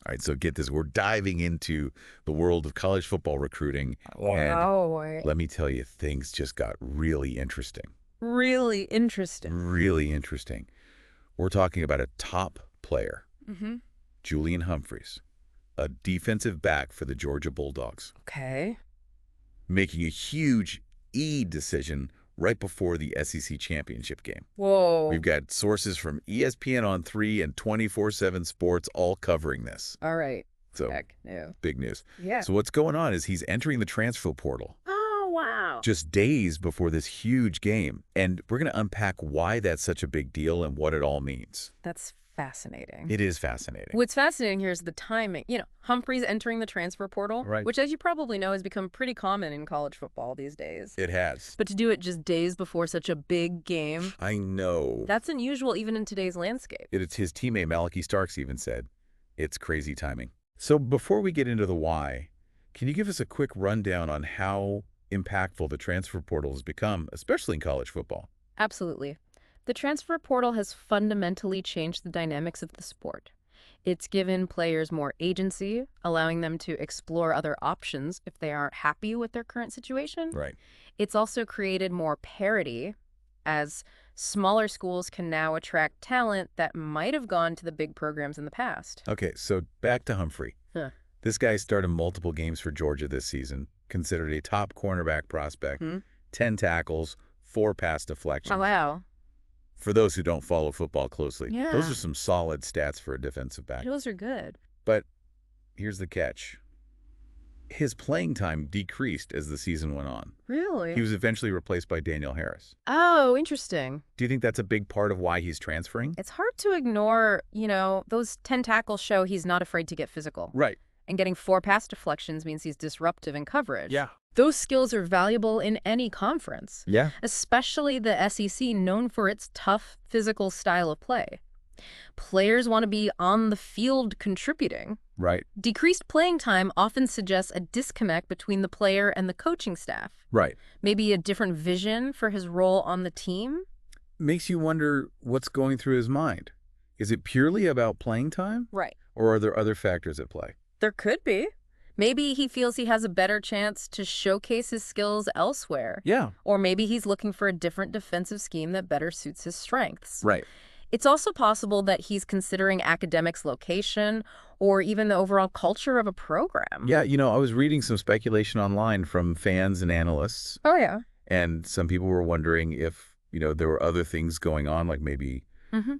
All right, so get this. We're diving into the world of college football recruiting. And Wow. let me tell you, things just got really interesting. Really interesting. Really interesting. We're talking about a top player, Mm-hmm. Julian Humphreys, a defensive back for the Georgia Bulldogs, Okay. making a huge decision right before the SEC championship game. We've Whoa. got sources from ESPN on 3 and 24/7 Sports all covering this. All right. So, Heck no. big news. Yeah. So what's going on is he's entering the transfer portal Oh, wow. just days before this huge game. And we're going to unpack why that's such a big deal and what it all means. That's fascinating. It is fascinating. What's fascinating here is the timing. Humphrey's entering the transfer portal, Right. which, as you probably know, has become pretty common in college football these days. It has. But to do it just days before such a big game, I know. that's unusual even in today's landscape. It's his teammate Malachi Starks even said, it's crazy timing. So before we get into the why, can you give us a quick rundown on how impactful the transfer portal has become, especially in college football? Absolutely. The transfer portal has fundamentally changed the dynamics of the sport. It's given players more agency, allowing them to explore other options if they aren't happy with their current situation. Right. It's also created more parity, as smaller schools can now attract talent that might have gone to the big programs in the past. Okay, so back to Humphrey. Huh. This guy started multiple games for Georgia this season, considered a top cornerback prospect, 10 tackles, 4 pass deflections. Oh, wow. For those who don't follow football closely, Yeah. those are some solid stats for a defensive back. Those are good. But here's the catch. His playing time decreased as the season went on. Really? He was eventually replaced by Daniel Harris. Oh, interesting. Do you think that's a big part of why he's transferring? It's hard to ignore, those 10 tackles show he's not afraid to get physical. Right. And getting 4 pass deflections means he's disruptive in coverage. Yeah. Those skills are valuable in any conference, Yeah. especially the SEC, known for its tough physical style of play. Players want to be on the field contributing. Right. Decreased playing time often suggests a disconnect between the player and the coaching staff. Right. Maybe a different vision for his role on the team. Makes you wonder what's going through his mind. Is it purely about playing time? Right. Or are there other factors at play? There could be. Maybe he feels he has a better chance to showcase his skills elsewhere. Yeah. Or maybe he's looking for a different defensive scheme that better suits his strengths. Right. It's also possible that he's considering academics' location or even the overall culture of a program. Yeah, I was reading some speculation online from fans and analysts, Oh, yeah. and some people were wondering if, there were other things going on, like maybe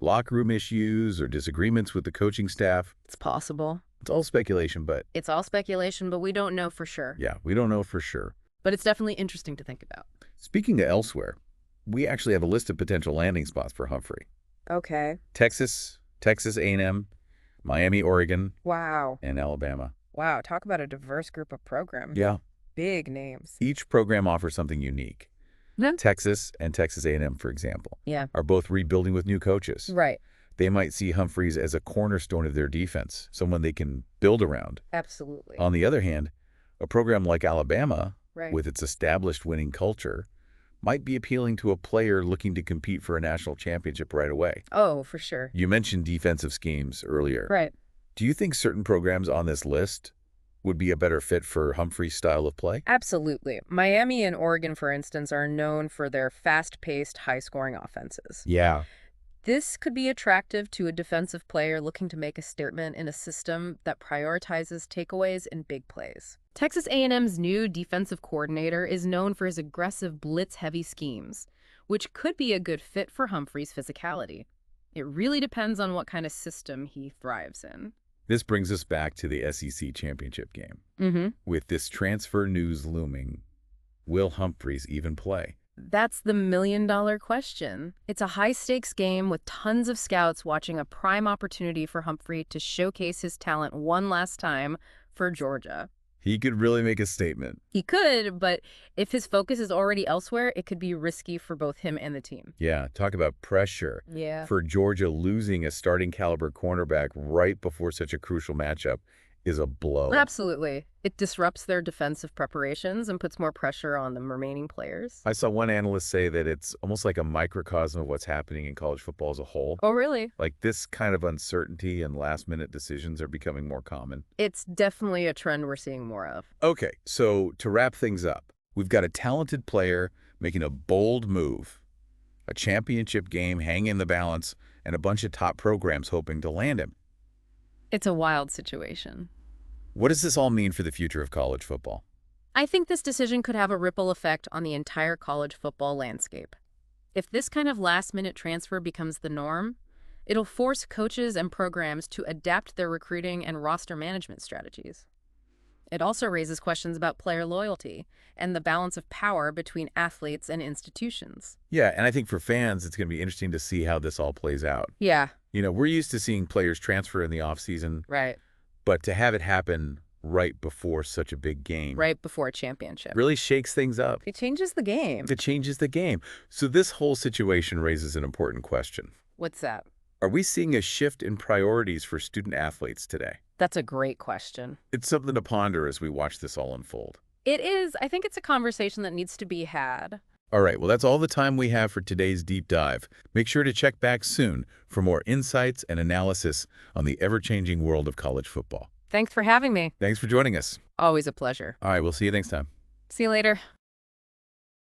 locker room issues or disagreements with the coaching staff. It's possible. It's all speculation, but It's all speculation, but we don't know for sure. yeah, we don't know for sure. But it's definitely interesting to think about. Speaking of elsewhere, we actually have a list of potential landing spots for Humphrey. Okay. Texas A&M, Miami, Oregon, Wow. and Alabama. Wow. Talk about a diverse group of programs. Yeah. Big names. Each program offers something unique. Yeah. Texas and Texas A&M, for example, Yeah. are both rebuilding with new coaches. Right. They might see Humphreys as a cornerstone of their defense, someone they can build around. Absolutely. On the other hand, a program like Alabama, Right. with its established winning culture, might be appealing to a player looking to compete for a national championship right away. Oh, for sure. You mentioned defensive schemes earlier. Right. Do you think certain programs on this list would be a better fit for Humphrey's style of play? Absolutely. Miami and Oregon, for instance, are known for their fast-paced, high-scoring offenses. Yeah. This could be attractive to a defensive player looking to make a statement in a system that prioritizes takeaways and big plays. Texas A&M's new defensive coordinator is known for his aggressive blitz-heavy schemes, which could be a good fit for Humphrey's physicality. It really depends on what kind of system he thrives in. This brings us back to the SEC championship game. Mm-hmm. With this transfer news looming, will Humphreys even play? That's the million-dollar question. It's a high-stakes game with tons of scouts watching a prime opportunity for Humphrey to showcase his talent one last time for Georgia. He could really make a statement. He could, but if his focus is already elsewhere, it could be risky for both him and the team. Yeah, talk about pressure. Yeah. For Georgia losing a starting caliber cornerback right before such a crucial matchup is a blow. Absolutely. It disrupts their defensive preparations and puts more pressure on the remaining players. I saw one analyst say that it's almost like a microcosm of what's happening in college football as a whole. Oh, really? Like this kind of uncertainty and last-minute decisions are becoming more common. It's definitely a trend we're seeing more of. Okay, so to wrap things up, we've got a talented player making a bold move, a championship game hanging in the balance, and a bunch of top programs hoping to land him. It's a wild situation. What does this all mean for the future of college football? I think this decision could have a ripple effect on the entire college football landscape. If this kind of last-minute transfer becomes the norm, it'll force coaches and programs to adapt their recruiting and roster management strategies. It also raises questions about player loyalty and the balance of power between athletes and institutions. Yeah, and I think for fans, it's going to be interesting to see how this all plays out. Yeah, We're used to seeing players transfer in the offseason, right. but to have it happen right before such a big game Right before a championship. really shakes things up. It changes the game. It changes the game. So this whole situation raises an important question. What's that? Are we seeing a shift in priorities for student athletes today? That's a great question. It's something to ponder as we watch this all unfold. It is. I think it's a conversation that needs to be had. All right, well, that's all the time we have for today's deep dive. Make sure to check back soon for more insights and analysis on the ever-changing world of college football. Thanks for having me. Thanks for joining us. Always a pleasure. All right, we'll see you next time. See you later.